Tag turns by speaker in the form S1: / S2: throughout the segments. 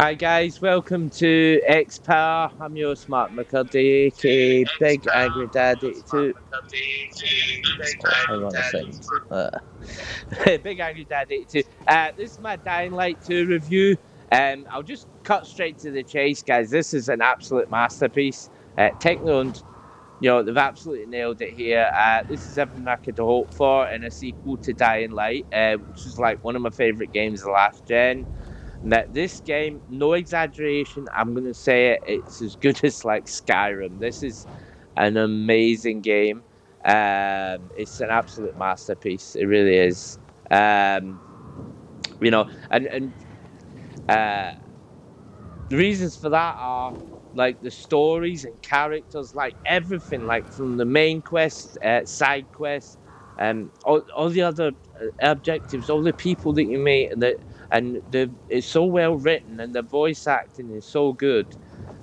S1: Hi guys, welcome to X Power. I'm your smart McCuddy, aka Big Angry Dad 82. Oh, hang on a second. Big Angry Dad 82. This is my Dying Light 2 review. I'll just cut straight to the chase, guys. This is an absolute masterpiece. Techno, they've absolutely nailed it here. This is everything I could hope for in a sequel to Dying Light, which is like one of my favorite games of the last gen. That this game, no exaggeration, I'm gonna say it, it's as good as like Skyrim. This is an amazing game. It's an absolute masterpiece. It really is. Um, and uh, the reasons for that are like the stories and characters, like everything, like from the main quest, side quests, all the other objectives, all the people that you meet, and it's so well written, and the voice acting is so good,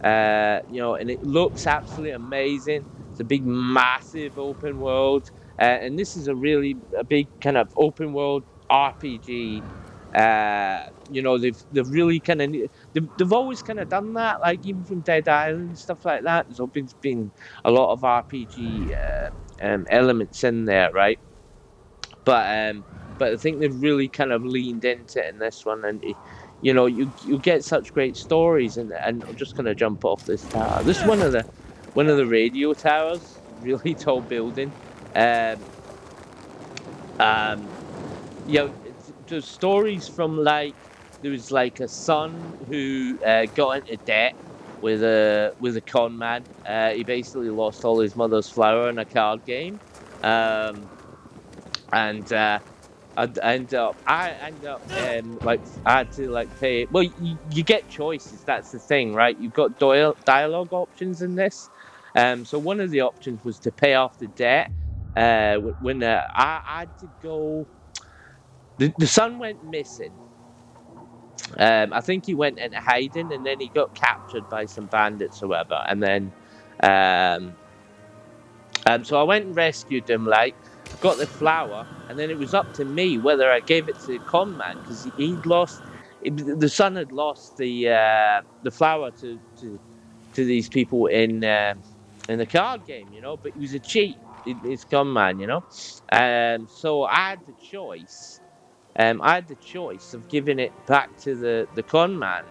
S1: and it looks absolutely amazing. It's a big, massive open world, and this is a big kind of open world RPG. They've really kind of they've always kind of done that, like even from Dead Island and stuff like that. There's always been a lot of RPG elements in there, right? But I think they've really kind of leaned into it in this one, and you get such great stories, and I'm just gonna jump off this tower. This is one of the radio towers, really tall building. Um, um, there's stories from like there was like a son who got into debt with a con man. He basically lost all his mother's flour in a card game, um, and I end up like I had to like pay. Well, you get choices. That's the thing, right? You've got dialogue options in this. So one of the options was to pay off the debt. When I had to go, the son went missing. I think he went into hiding, and then he got captured by some bandits or whatever. And then, um, so I went and rescued him. Like, got the flower, and then it was up to me whether I gave it to the con man because he'd lost. The son had lost the flower to these people in the card game, But he was a cheat. It's con man, So I had the choice of giving it back to the con man,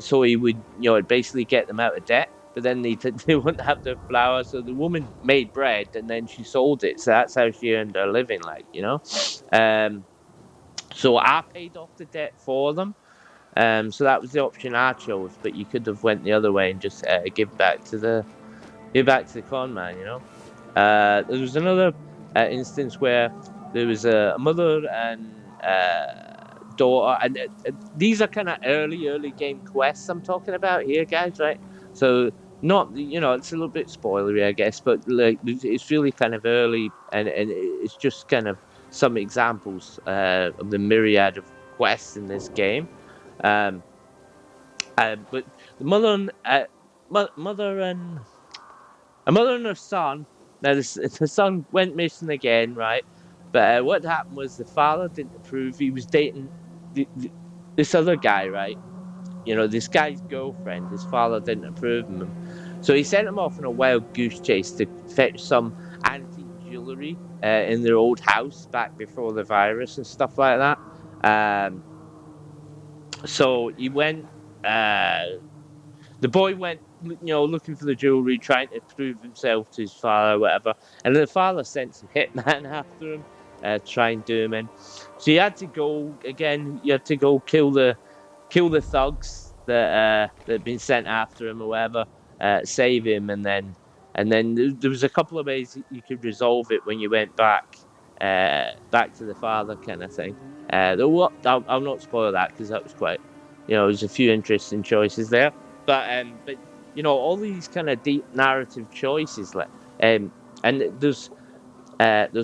S1: so he would, basically get them out of debt. But then they wouldn't have the flour, so the woman made bread and then she sold it. So that's how she earned her living, Um, so I paid off the debt for them. So that was the option I chose. But you could have went the other way and just give back to the con man, there was another instance where there was a mother and daughter, and these are kind of early game quests I'm talking about here, guys. Right? So not, it's a little bit spoilery, I guess, but like it's really kind of early, and it's just kind of some examples of the myriad of quests in this game. Um, but the mother and a mother and her son. Now, the son went missing again, right? But what happened was the father didn't approve. He was dating this other guy, right? This guy's girlfriend. His father didn't approve of him. So he sent him off on a wild goose chase to fetch some antique jewelry in their old house back before the virus and stuff like that. So he went. The boy went, looking for the jewelry, trying to prove himself to his father, or whatever. And the father sent some hitman after him, try and do him in. So you had to go again. You had to go kill the thugs that had been sent after him, or whatever. Save him, and then there was a couple of ways that you could resolve it when you went back to the father, kind of thing. I'll not spoil that because that was quite, there's a few interesting choices there. But all these kind of deep narrative choices, like and there's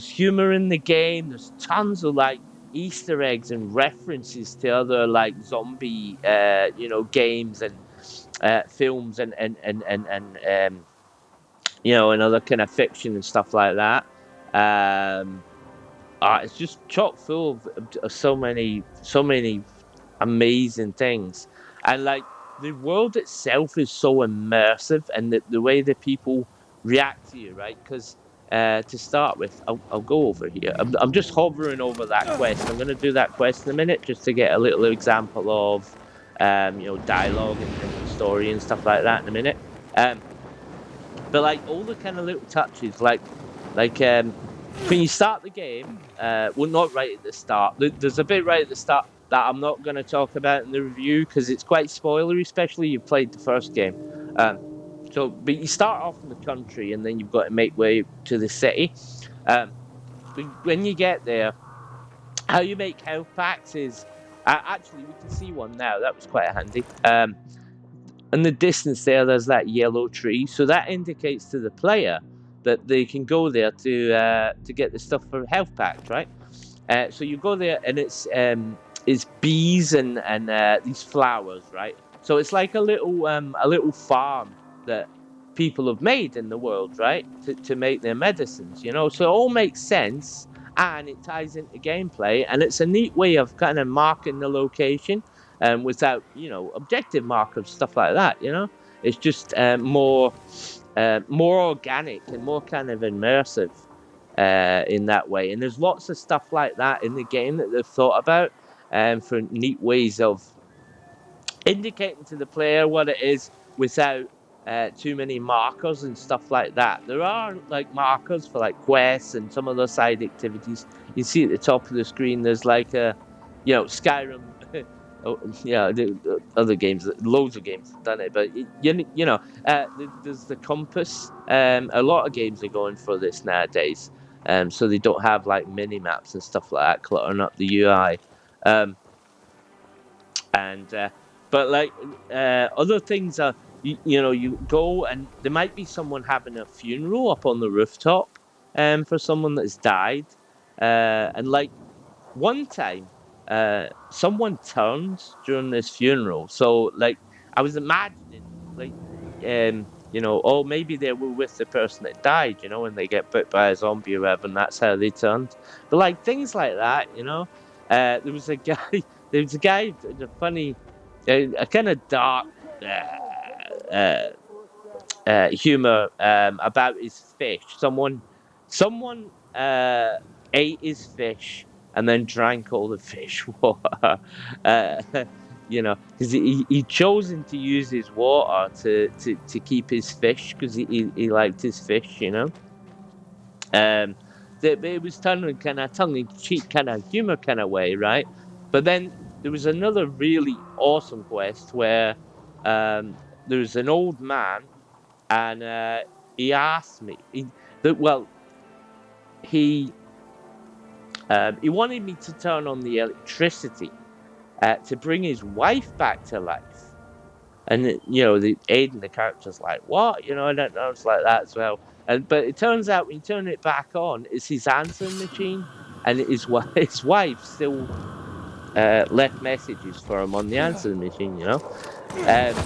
S1: humor in the game. There's tons of like Easter eggs and references to other like zombie games and films and other kind of fiction and stuff like that. Um, it's just chock full of so many amazing things. and like the world itself is so immersive, and the way that people react to you, right? Because to start with, I'll go over here. I'm just hovering over that quest. I'm going to do that quest in a minute just to get a little example of, dialogue and story and stuff like that in a minute. Um, but like all the kind of little touches, like when you start the game, well, not right at the start. There's a bit right at the start that I'm not going to talk about in the review because it's quite spoilery, especially you played the first game. Um, but you start off in the country and then you've got to make way to the city. Um, when you get there, how you make health packs is actually we can see one now. That was quite handy. In the distance there's that yellow tree, so that indicates to the player that they can go there to get the stuff for health packs, right? So you go there, and it's bees and these flowers, right? So it's like a little farm that people have made in the world, right? To make their medicines, So it all makes sense, and it ties into gameplay, and it's a neat way of kind of marking the location, without objective markers, stuff like that. It's just more organic and more kind of immersive in that way. And there's lots of stuff like that in the game that they've thought about, for neat ways of indicating to the player what it is without too many markers and stuff like that. There are like markers for like quests and some other side activities. You see at the top of the screen, there's like Skyrim. Oh, yeah, the other games, loads of games have done it, but there's the compass. A lot of games are going for this nowadays, so they don't have like mini maps and stuff like that cluttering up the UI. And But like other things are, you go and there might be someone having a funeral up on the rooftop, for someone that's died, and like one time, someone turned during this funeral. So like I was imagining, like, oh, maybe they were with the person that died, and they get bit by a zombie or whatever, and that's how they turned. But like things like that. There was a guy. There was a guy. A funny, a kind of dark uh, humor about his fish. Someone ate his fish and then drank all the fish water. uh, because he chosen to use his water to keep his fish because he liked his fish. Um, it was done in kind of tongue in cheek, kind of humor kind of way, right? But then there was another really awesome quest where there was an old man, and he asked me he he wanted me to turn on the electricity to bring his wife back to life. And the Aiden, the character's like, what? I don't know. It's like that as well. But it turns out when you turn it back on, it's his answering machine, and his wife still left messages for him on the answering machine.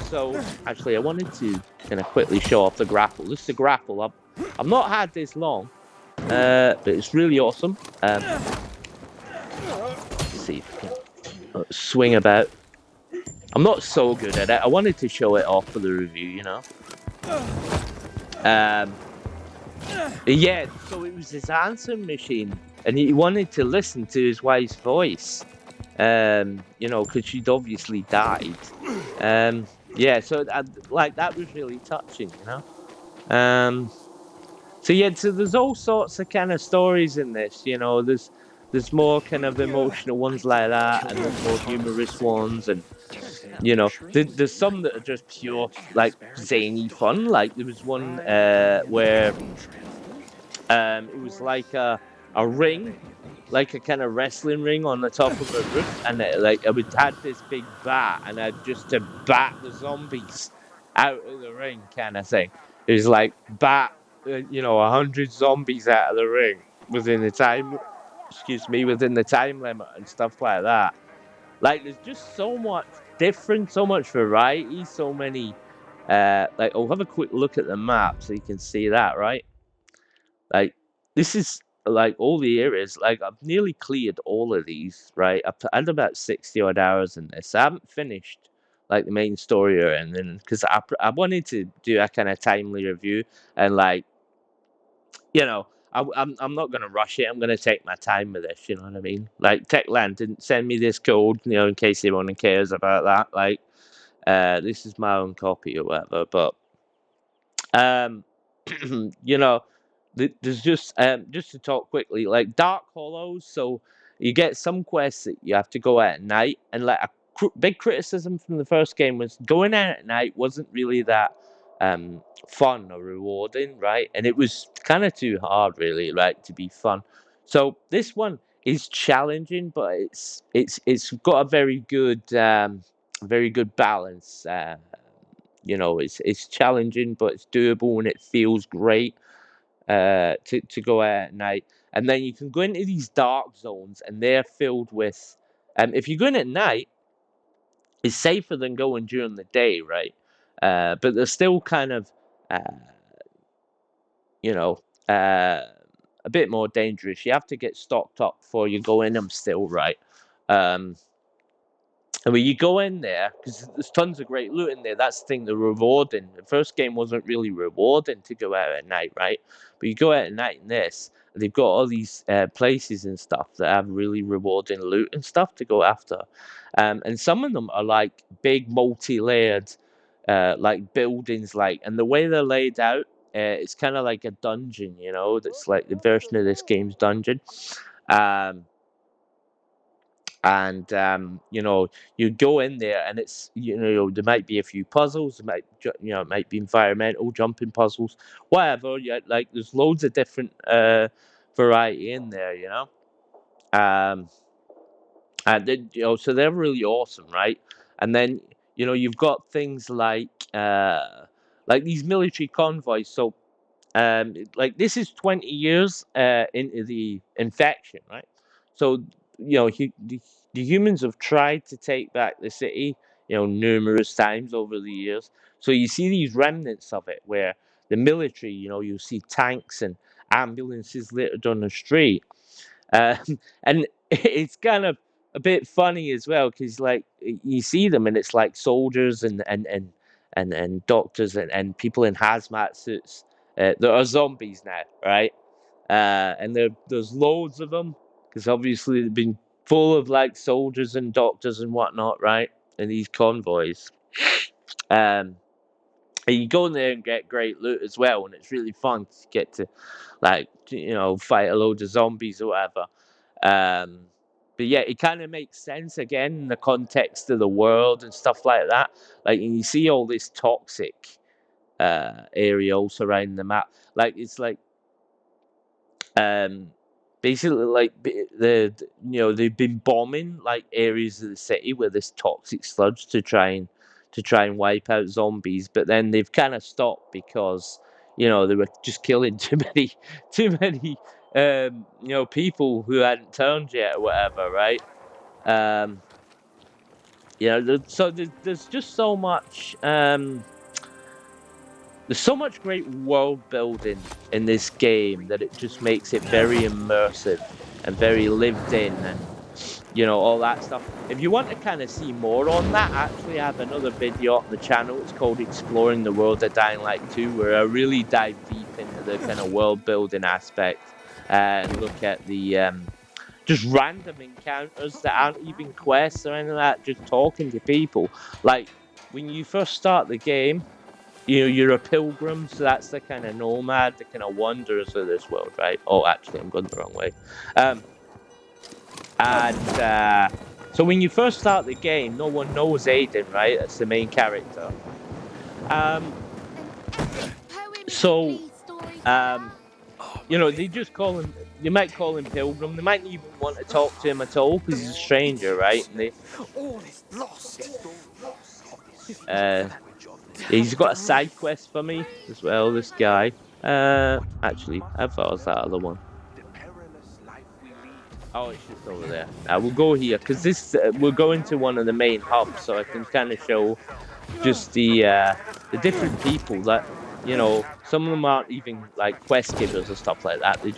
S1: So actually, I wanted to kind of quickly show off the grapple. This is the grapple. I've not had this long, but it's really awesome. Let's see if I can swing about. I'm not so good at it. I wanted to show it off for the review, Yeah, so it was his answering machine, and he wanted to listen to his wife's voice, because she'd obviously died. Yeah, so that was really touching, So yeah, so there's all sorts of kind of stories in this, there's more kind of emotional ones like that, and there's more humorous ones, and there's some that are just pure like zany fun. Like there was one where it was like a ring, like a kind of wrestling ring on the top of a roof, and I would had this big bat, and I'd just to bat the zombies out of the ring, kind of thing. It was like bat, 100 zombies out of the ring within the time. Excuse me, within the time limit and stuff like that. Like there's just so much different, so much variety, so many. I'll have a quick look at the map so you can see that, right? Like this is like all the areas. Like I've nearly cleared all of these, right? I've had about 60 odd hours in this. I haven't finished like the main story or anything, because I wanted to do a kind of timely review, and like, you know, I'm not gonna rush it. I'm gonna take my time with this. You know what I mean? Like Techland didn't send me this code, you know, in case anyone cares about that. Like, this is my own copy or whatever. But um, you know, there's just to talk quickly, like Dark Hollows. So you get some quests that you have to go out at night, and like a big criticism from the first game was going out at night wasn't really that fun or rewarding, right? And it was kind of too hard, really, right, to be fun. So this one is challenging, but it's got a very good balance. You know, it's challenging, but it's doable and it feels great to go out at night. And then you can go into these dark zones, and they're filled with. If you go in at night, it's safer than going during the day, right? But they're still kind of, uh, you know, a bit more dangerous. You have to get stocked up before you go in them, still, right? Um, And when you go in there, because there's tons of great loot in there, that's the thing, the rewarding. The first game wasn't really rewarding to go out at night, right? But you go out at night in this, and they've got all these places and stuff that have really rewarding loot and stuff to go after. And some of them are like big, multi-layered, like buildings, and the way they're laid out, it's kind of like a dungeon, you know? That's like the version of this game's dungeon. Um, and you know, you go in there and it's, you know, there might be a few puzzles, it might be environmental jumping puzzles, whatever. Yeah, like there's loads of different variety in there, you know. um and then, you know, so they're really awesome, right? And then, you know, you've got things like these military convoys. So like this is 20 years into the infection, right? So, you know, the humans have tried to take back the city, you know, numerous times over the years. So you see these remnants of it where the military, you know, you see tanks and ambulances littered on the street. um, and it's kind of a bit funny as well, because like you see them and it's like soldiers and doctors and people in hazmat suits. There are zombies now, right? And there's loads of them, because obviously they've been full of like soldiers and doctors and whatnot, right? And these convoys. Um, and you go in there and get great loot as well, and it's really fun to get to, like, you know, fight a load of zombies or whatever. Um, but yeah, it kind of makes sense again in the context of the world and stuff like that. Like, and you see all this toxic area all surrounding the map. Like, it's like um basically like you know, they've been bombing like areas of the city with this toxic sludge to try and wipe out zombies, but then they've kind of stopped because, you know, they were just killing too many you know, people who hadn't turned yet or whatever, right? um you know, there's just so much there's so much great world building in this game that it just makes it very immersive and very lived in, and, you know, all that stuff. If you want to kind of see more on that, actually, I have another video on the channel. It's called Exploring the World of Dying Light 2, where I really dive deep into the kind of world building aspect and look at the just random encounters that aren't even quests or anything like that, just talking to people. Like, when you first start the game, you know, you're a pilgrim, so that's the kind of nomad, the kind of wanderers of this world, right? Oh, actually, I'm going the wrong way. And so when you first start the game, no one knows Aiden, right? That's the main character. So you know, they just call him. They might call him Pilgrim. They might even want to talk to him at all because he's a stranger, right? And he's got a side quest for me as well. This guy. Actually, how far is that other one? Oh, it's just over there. We'll go here because this we're going to one of the main hubs, so I can kind of show just the different people that, you know, some of them aren't even like quest givers or stuff like that. They're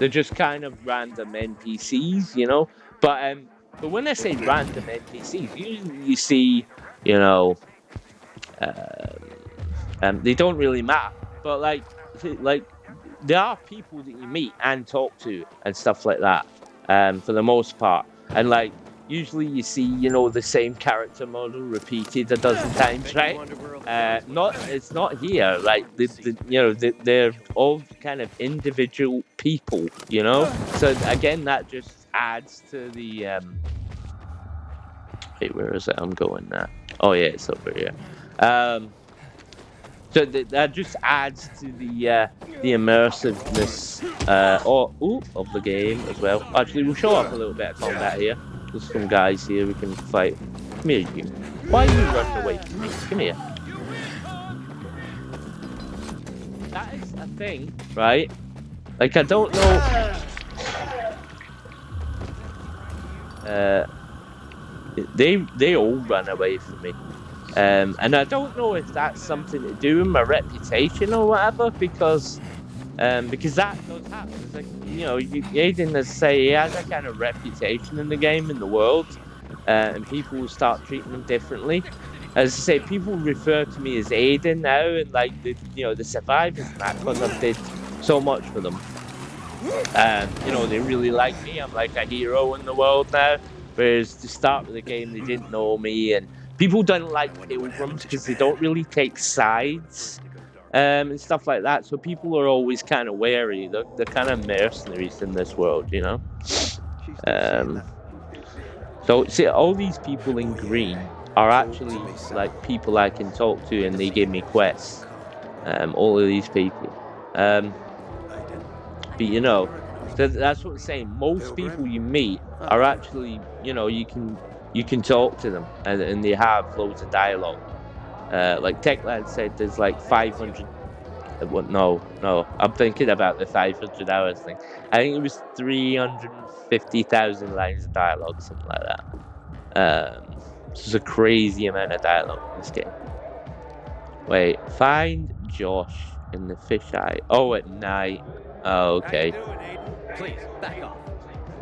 S1: just kind of random NPCs, you know. But when I say random NPCs, usually you see, you know, they don't really matter. But like there are people that you meet and talk to and stuff like that. For the most part, and like usually you see, you know, the same character model repeated a dozen times, right? It's not here. Like they're all kind of individual people, you know. So again, that just adds to the Wait, where is it? I'm going now. Oh yeah, it's over here. So that just adds to the immersiveness of the game as well. Actually, we'll show off a little bit of combat here. There's some guys here we can fight. Come here, you. Why are you running away from me? Come here. That is a thing, right? Like, I don't know. They all run away from me. And I don't know if that's something to do with my reputation or whatever, because that does happen. It's like, you know, Aiden, as say, he has a kind of reputation in the game, in the world, and people will start treating him differently. As I say, people refer to me as Aiden now, and like the survivors and that, because I did so much for them. You know, they really like me. I'm like a hero in the world now. Whereas to start with the game, they didn't know me, and people don't like pilgrims because they don't really take sides and stuff like that. So people are always kind of wary. They're kind of mercenaries in this world, you know. So see, all these people in green are actually like people I can talk to, and they give me quests. All of these people. But you know, that's what I'm saying. Most people you meet are actually, you know, you can talk to them, and they have loads of dialogue. Like Techlad said, there's like 500. No, I'm thinking about the 500 hours thing. I think it was 350,000 lines of dialogue, something like that. It's a crazy amount of dialogue in this game. Wait, find Josh in the fisheye. Oh, at night. Oh, okay.
S2: Please, back off.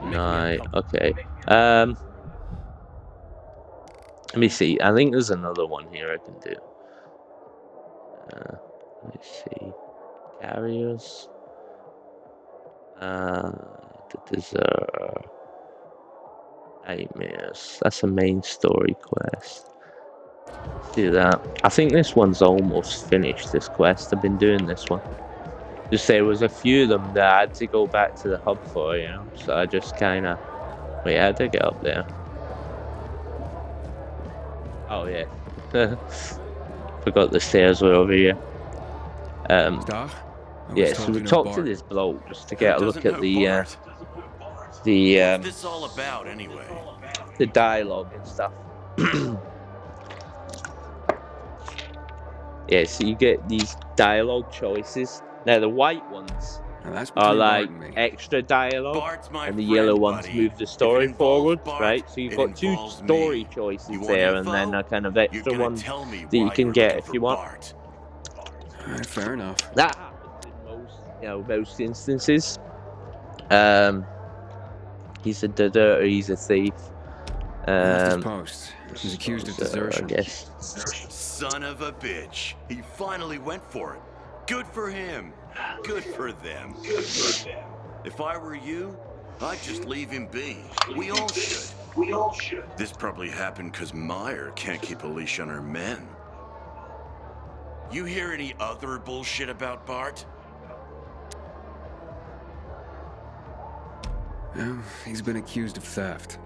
S1: Night. Okay. Let me see. I think there's another one here I can do. Let me see. Carriers. There's nightmares. That's a main story quest. Let's do that. I think this one's almost finished. This quest. I've been doing this one. Just say there was a few of them that I had to go back to the hub for, you know. So I just kind of wait. How'd I get up there? Oh yeah. Forgot the stairs were over here. Yeah, so we talked to this bloke just to get a look at
S3: What's this all about anyway?
S1: The dialogue and stuff. Yeah, so you get these dialogue choices. Now the white ones are like extra dialogue, and the yellow ones move the story forward, right? So you've got two story choices there, and then a kind of extra one that you can get if you want.
S4: Alright, fair enough.
S1: That happens in most instances. He's a deserter, he's a thief.
S4: His post. He's accused of desertion.
S1: I guess.
S3: Son of a bitch. He finally went for it. Good for him. Good for them. If I were you, I'd just leave him be. We all should. This probably happened because Meyer can't keep a leash on her men. You hear any other bullshit about Bart?
S4: Well, he's been accused of theft.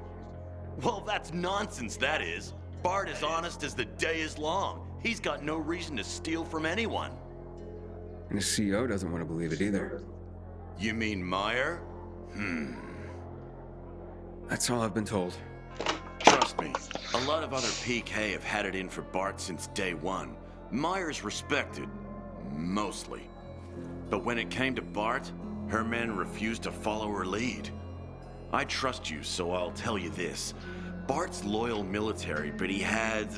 S3: Well, that's nonsense, that is. Bart is honest as the day is long. He's got no reason to steal from anyone.
S4: And his CO doesn't want to believe it either.
S3: You mean Meyer?
S4: That's all I've been told.
S3: Trust me, a lot of other PK have had it in for Bart since day one. Meyer's respected, mostly. But when it came to Bart, her men refused to follow her lead. I trust you, so I'll tell you this. Bart's loyal military, but he had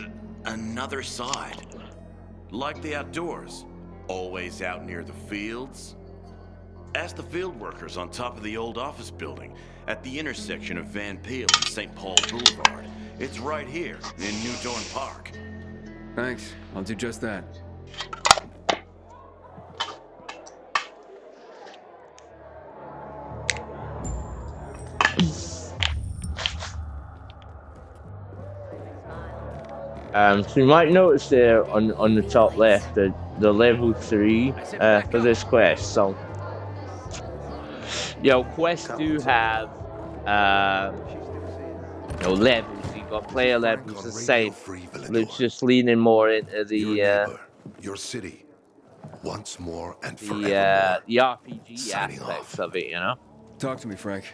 S3: another side. Like the outdoors. Always out near the fields. Ask the field workers on top of the old office building at the intersection of Van Peel and St. Paul Boulevard. It's right here in New Dorn Park.
S4: Thanks. I'll do just that.
S1: So you might notice there on the top left the level 3 for this quest. So, quests do have levels. You've got player levels, the same. It's just leaning more into the
S5: your city, once more and forevermore.
S1: the RPG
S5: Signing
S1: aspects
S5: off.
S1: of it,
S4: Talk to me, Frank.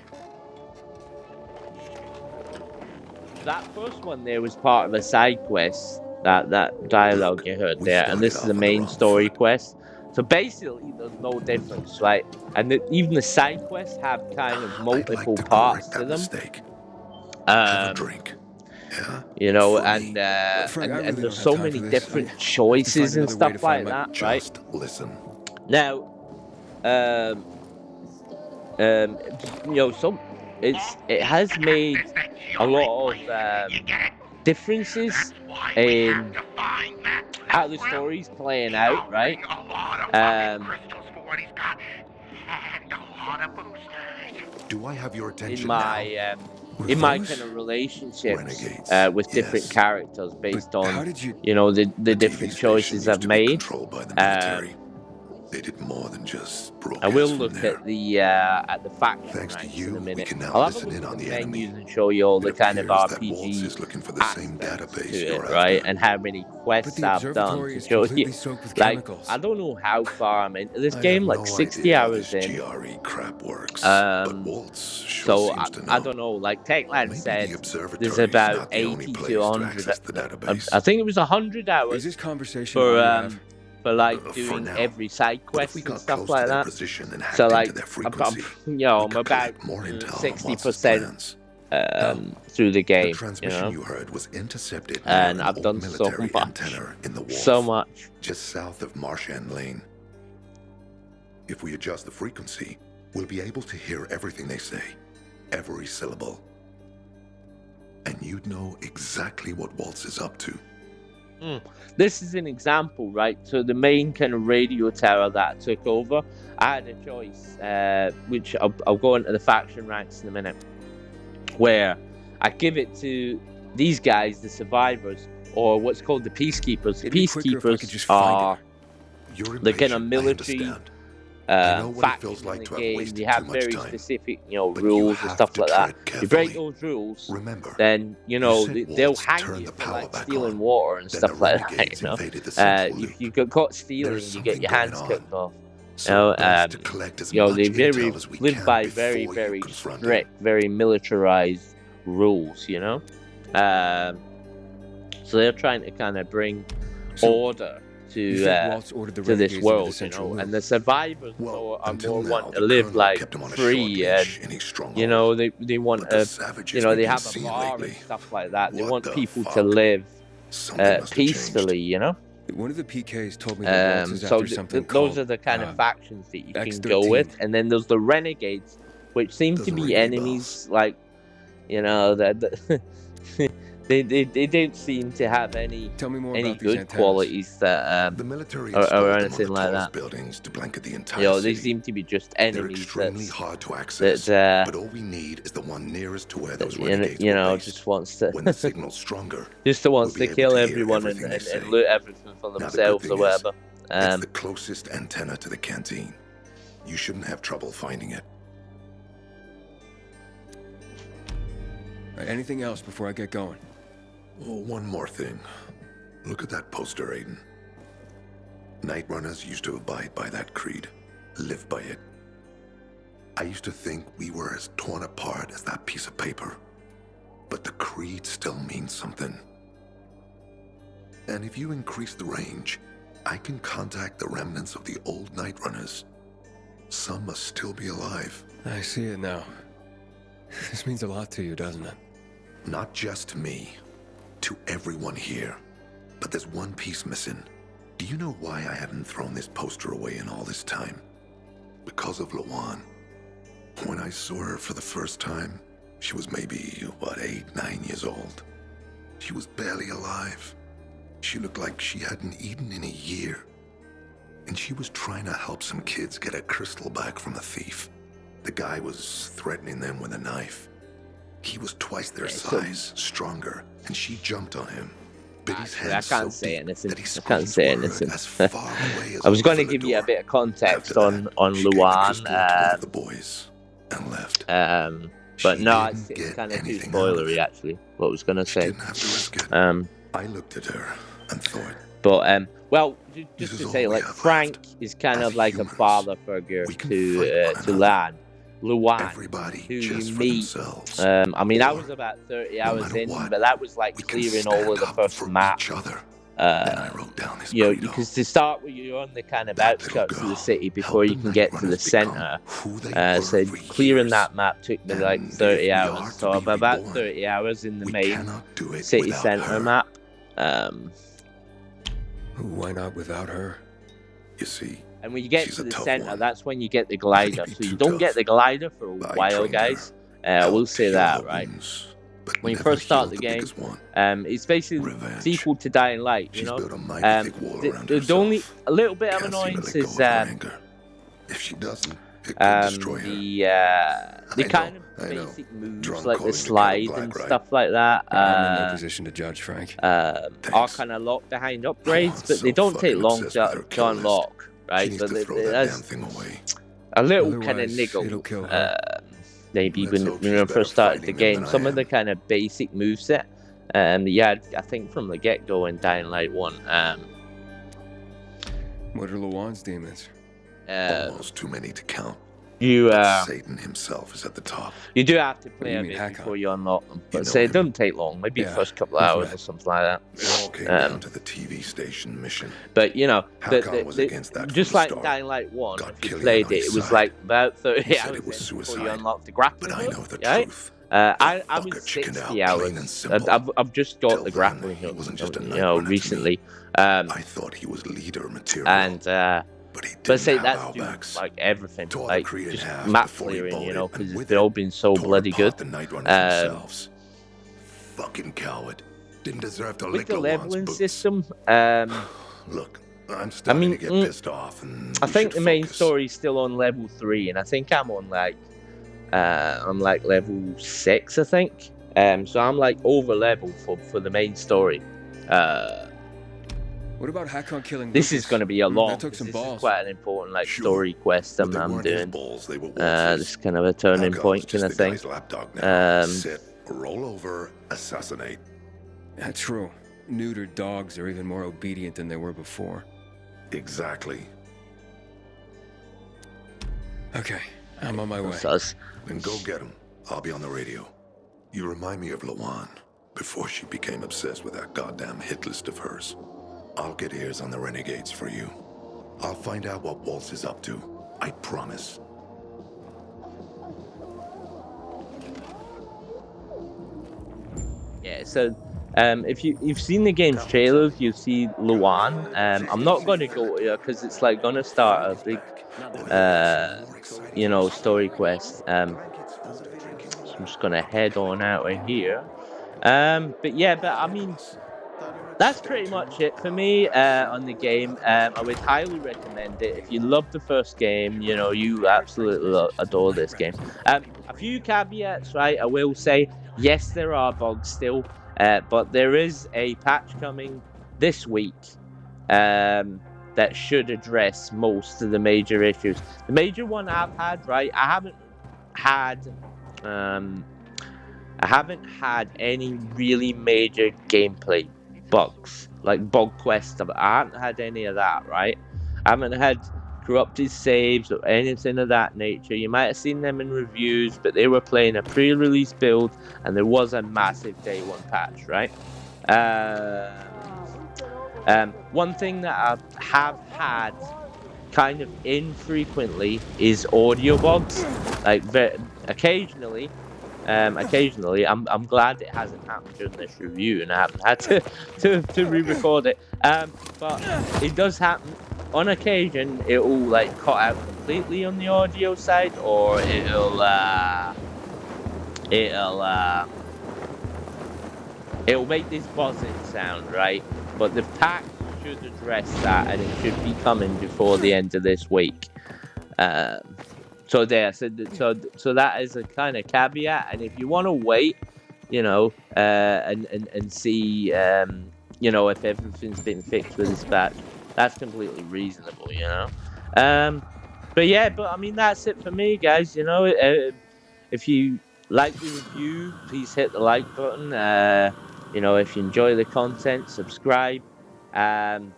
S1: That first one there was part of a side quest. That dialogue you heard
S5: we
S1: there, and this is
S5: started
S1: the
S5: off on the
S1: main
S5: wrong
S1: foot.
S5: foot.
S1: Quest. So basically, there's no difference, right? And even the side quests have kind of
S5: I'd
S1: multiple
S5: like to
S1: parts
S5: correct
S1: to
S5: that
S1: them.
S5: mistake. Have a drink. Yeah? For
S1: And
S5: me.
S4: Frank, I really
S1: and
S4: don't
S1: there's
S4: have
S1: so
S4: time
S1: many
S4: for this.
S1: different
S4: I have to
S1: choices
S4: find
S1: and
S4: another way to
S1: stuff like
S4: find my-
S1: that, right?
S5: Just listen.
S1: Now, it has made a lot of differences in how the story's playing out, right?
S5: Do I have your attention
S1: In
S5: now?
S1: my
S4: With
S1: kind
S4: those?
S1: of relationships
S5: Renegades,
S1: with different
S5: yes.
S1: characters based
S4: But
S1: on
S4: how did you...
S1: the
S5: The
S1: different
S5: TV
S1: choices
S5: station
S1: I've
S5: used to be
S1: made.
S5: controlled by the military. They did more than just
S1: I
S5: broadcast
S1: will
S5: from
S1: look
S5: there.
S1: at the faction
S5: Thanks to
S1: ranks
S5: you,
S1: in a
S5: we
S1: minute.
S5: can now
S1: I'll have a
S5: listen
S1: look
S5: in
S1: at
S5: on
S1: the
S5: the
S1: menus
S5: enemy.
S1: and show you all the
S5: It
S1: kind of
S5: appears that Waltz
S1: RPG
S5: is looking for the same
S1: aspects
S5: database
S1: to
S5: you're
S1: it, right?
S5: after.
S1: And how many
S4: But
S1: quests
S4: the
S1: I've done
S4: observatory
S1: to
S4: is
S1: show
S4: completely
S1: you.
S4: soaked with
S1: Like,
S4: chemicals.
S1: I don't know how far I'm into this
S5: I
S1: game,
S5: have
S1: like
S5: no
S1: 60
S5: idea how
S1: hours
S5: this
S1: in.
S5: GRE crap works, but Waltz sure
S1: So
S5: seems to know.
S1: I don't know. Like Techland
S5: Maybe
S1: said,
S5: the observatory
S1: there's
S5: is
S1: about
S5: not the only
S1: 80
S5: place
S1: to
S5: to
S1: 100.
S5: access the database.
S1: I think it was 100
S4: Is
S1: hours
S4: this conversation all you have?
S1: for like
S5: For
S1: doing
S5: now.
S1: every side
S5: But if
S1: quest
S5: we
S1: and
S5: got
S1: stuff
S5: close
S1: like
S5: to their
S1: that.
S5: position and hacked
S1: So like,
S5: into their
S1: I'm
S5: frequency,
S1: I'm
S5: we
S1: about
S5: could collect more intel on Waltz's
S1: 60%
S5: plans.
S1: through the
S5: The
S1: game,
S5: transmission you heard was intercepted
S1: and
S5: near an
S1: I've
S5: old
S1: done so
S5: military
S1: much,
S5: antenna in the wharf,
S1: so much.
S5: just south of Marchand Lane. If we adjust the frequency, we'll be able to hear everything they say, every syllable. And you'd know exactly what Waltz is up to.
S1: This is an example, right? So the main kind of radio tower that I took over, I had a choice, which I'll go into the faction ranks in a minute, where I give it to these guys, the survivors, or what's called the peacekeepers.
S4: It'd be quicker if I could
S1: Peacekeepers
S4: just find
S1: are
S5: You're
S1: the kind of
S5: impatient, I
S1: military
S5: understand. I know what it
S1: faction
S5: feels like
S1: in
S5: to
S1: the
S5: have
S1: game.
S5: wasted
S1: They have
S5: too much
S1: very
S5: time.
S1: specific,
S5: But you
S1: rules and
S5: have
S1: stuff
S5: to
S1: like that.
S5: tread
S1: You break
S5: carefully.
S1: those rules,
S5: Remember,
S1: then
S5: you said
S1: they'll
S5: Waltz
S1: hang
S5: turned
S1: you
S5: the
S1: for
S5: power
S1: like
S5: back
S1: stealing
S5: on.
S1: water and
S5: Then
S1: stuff
S5: the
S1: like that.
S5: renegades invaded the central
S1: If you get caught stealing,
S5: There's
S1: you get your
S5: something
S1: hands
S5: going
S1: cut
S5: on.
S1: off.
S5: So best to collect as much
S1: They
S5: intel as we
S1: live
S5: can
S1: by
S5: before
S1: very,
S5: you
S1: very
S5: confront them.
S1: strict, very militarized rules, So they're trying to kind of bring
S4: So,
S1: order
S4: you
S1: to
S4: think Waltz ordered the
S1: this
S4: renegades into
S1: world,
S4: the central loop?
S1: and the survivors
S5: Well,
S1: are
S5: until
S1: more
S5: now,
S1: want to
S5: the
S1: live
S5: colonel
S1: like
S5: kept him on a
S1: free,
S5: short
S1: and
S5: leash in his stronghold.
S1: they want
S5: But the
S1: to,
S5: savages
S1: they
S5: we've
S1: have
S5: been
S1: a
S5: seeing
S1: bar
S5: lately,
S1: and stuff like that. They
S5: what
S1: want
S5: the
S1: people to
S5: fuck?
S1: live
S5: Something must have changed.
S1: peacefully,
S4: One of the PKs told me that Waltz is
S1: So
S4: after something
S1: those
S4: called,
S1: are the kind of factions that you can
S4: X13.
S1: go with, and then there's the renegades, which seem to
S5: Doesn't
S1: be
S5: ring any
S1: enemies. Like, that they don't seem to have any
S4: Tell me more
S1: any
S4: about these
S1: good
S4: antennas.
S1: qualities that
S5: The military
S1: or
S5: installed them on
S1: anything
S5: the
S1: like
S5: tallest
S1: that.
S5: buildings to blanket the entire
S1: They
S5: city.
S1: seem to be just
S5: They're
S1: enemies.
S5: extremely hard to access,
S1: that
S5: but all we need is the one nearest to where those
S1: you
S5: renegades were based.
S1: just wants to
S5: When the signal's stronger,
S1: just wants
S5: we'll
S1: to
S5: be
S1: kill
S5: able to hear
S1: everyone
S5: everything they say.
S1: and loot everything for
S5: Now, the good
S1: themselves or
S5: thing is,
S1: whatever.
S5: it's the closest antenna to the canteen. You shouldn't have trouble finding it.
S4: Anything else before I get going?
S5: Oh, one more thing. Look at that poster, Aiden. Night Runners used to abide by that creed, live by it. I used to think we were as torn apart as that piece of paper. But the creed still means something. And if you increase the range, I can contact the remnants of the old Night Runners. Some must still be alive.
S4: I see it now. This means a lot to you, doesn't it?
S5: Not just to me, to everyone here. But there's one piece missing. Do you know why I haven't thrown this poster away in all this time? because of Lawan. When I saw her for the first time, she was maybe, 8, 9 years old. She was barely alive. She looked like she hadn't eaten in a year. And she was trying to help some kids get a crystal back from a thief. The guy was threatening them with a knife. He was twice their size, stronger, and she jumped on him.
S1: I can't say anything. I can't say anything. I was going to give you a bit of context on Luan,
S5: the boys and left.
S1: but no, it's kind of too spoilery actually. What I was going to say.
S5: I looked at her and thought.
S1: But well, just to say, like Frank is kind of like a father figure to Luan, who you meet. I mean, I was about 30 hours in, but that was like clearing all of the first map. You know, because to start with, you're on the kind of outskirts of the city before you can get to the center. So clearing that map took me like 30 hours. So I'm about 30 hours in the main city center map.
S4: Why not without her?
S5: You see.
S1: And when you get to the center, that's when you get the glider. So you don't get the glider for a while, guys. I will say that, right? When you first start the game, it's basically sequel to Dying Light, you know. The only a little bit of annoyance is
S5: if she doesn't, it can destroy her.
S1: the kind of basic moves like the slide and stuff like that.
S4: I'm in no position to judge, Frank.
S1: Are kind of locked behind upgrades, but they don't take long to unlock. Right, so there's a little kind of niggle. Maybe when we first started the game, some of the kind of basic moveset, yeah, I think from the get go in Dying Light 1.
S4: What are Luan's demons?
S5: Almost too many to count. Satan himself is at the top.
S1: You do have to play a bit before you unlock them, but say it doesn't take long. Maybe the first couple of hours or something like that.
S5: It all came down to the TV station mission.
S1: But you know, just like Dying Light 1, if you played it, it was like about 30 hours before you unlocked the grappling hook. But I know the truth. I'm in 60 hours. I've just got the grappling hook, recently.
S5: I thought he was leader material.
S1: And but say that's doing like everything, like just map clearing, you know, because they've all been so bloody good.
S5: Fucking coward. Didn't deserve to
S1: with the leveling system,
S5: look, I'm starting to get pissed off. And
S1: I think the main story is still on level 3, and I think I'm on like level 6, I think. So I'm like over level for the main story.
S4: What about Hakon killing
S1: This is going to be a long.
S4: This
S1: is quite an important like story quest I'm doing. This is kind of a turning point kind of thing.
S5: Sit, roll over, assassinate.
S4: That's true. Neutered dogs are even more obedient than they were before.
S5: Exactly.
S4: Okay, I'm on my way.
S5: Then go get him. I'll be on the radio. You remind me of Lawan before she became obsessed with that goddamn hit list of hers. I'll get ears on the renegades for you. I'll find out what Waltz is up to. I promise.
S1: Yeah, so if you've seen the game's trailers, you see Luan. I'm not going to go here because it's like going to start a big, story quest. So I'm just going to head on out of here. But I mean, that's pretty much it for me on the game. I would highly recommend it. If you love the first game, you know, you absolutely adore this game. A few caveats, right? I will say, yes, there are bugs still, but there is a patch coming this week that should address most of the major issues. The major one I've had, right? I haven't had any really major gameplay bugs, like bug quests. I haven't had any of that, right? I haven't had corrupted saves or anything of that nature. You might have seen them in reviews, but they were playing a pre-release build and there was a massive day one patch, right? One thing that I have had kind of infrequently is audio bugs, like occasionally. I'm glad it hasn't happened during this review and I haven't had to re-record it. But it does happen. on occasion it will like cut out completely on the audio side, or it'll make this buzzing sound, right? But the pack should address that, and it should be coming before the end of this week. So that is a kind of caveat. And if you want to wait, and see, if everything's been fixed with this patch, that's completely reasonable, But I mean, that's it for me, guys. If you like the review, please hit the like button. If you enjoy the content, subscribe. And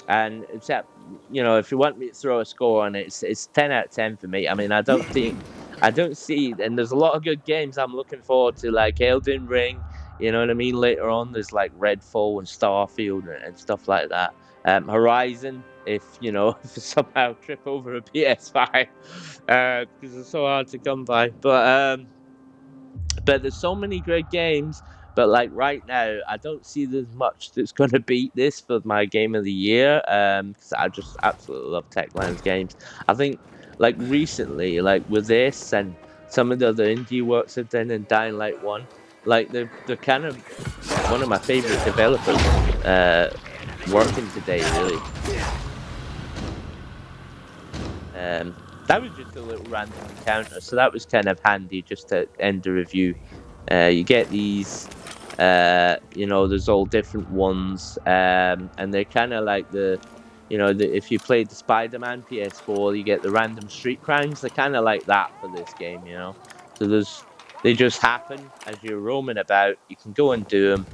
S1: except, if you want me to throw a score on it, it's 10 out of 10 for me. I mean, I don't see, and there's a lot of good games I'm looking forward to, like Elden Ring, you know what I mean? Later on, there's like Redfall and Starfield and stuff like that. Horizon, if somehow trip over a PS5, because it's so hard to come by. But there's so many great games. But like right now, I don't see there's much that's going to beat this for my game of the year. Because I just absolutely love Techland's games. I think like recently, like with this and some of the other indie works I've done in Dying Light 1, like they're kind of one of my favorite developers working today, really. That was just a little random encounter, so that was kind of handy just to end the review. You get these, there's all different ones, and they're kind of like if you played the Spider-Man PS4, you get the random street crimes. They're kind of like that for this game, So they just happen as you're roaming about. You can go and do them,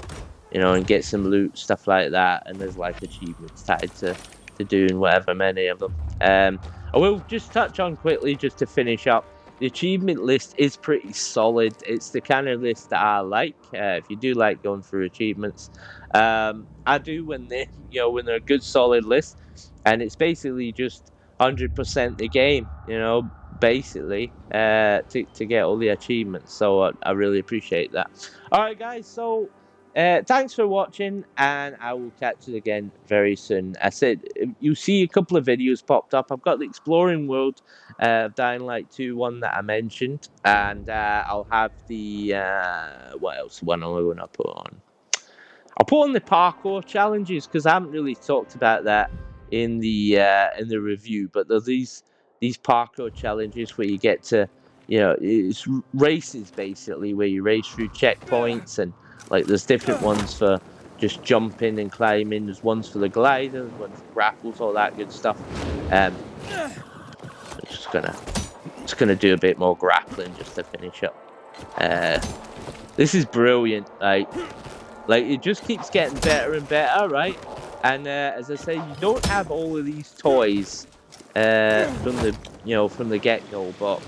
S1: and get some loot, stuff like that. And there's like achievements tied to doing whatever many of them. I will just touch on quickly just to finish up. The achievement list is pretty solid. It's the kind of list that I like. If you do like going through achievements, I do when they're a good solid list, and it's basically just 100% the game, basically to get all the achievements. So I really appreciate that. All right, guys. So thanks for watching, and I will catch you again very soon. I said you see a couple of videos popped up. I've got the Exploring World of Dying Light 2 one that I mentioned, and I'll have the what else? One am I going to put on? I'll put on the Parkour Challenges, because I haven't really talked about that in the review. But there's these Parkour Challenges where you get to, it's races basically where you race through checkpoints, and like there's different ones for just jumping and climbing. There's ones for the gliders, ones for grapples, all that good stuff. Just gonna do a bit more grappling just to finish up. This is brilliant. Like it just keeps getting better and better, right? And as I say, you don't have all of these toys from the get-go, but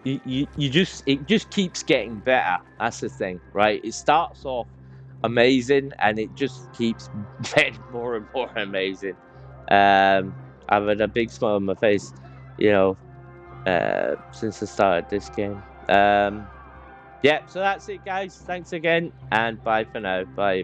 S1: it just keeps getting better. That's the thing, right? It starts off amazing, and it just keeps getting more and more amazing. I've had a big smile on my face, since I started this game. So that's it, guys. Thanks again, and bye for now. Bye.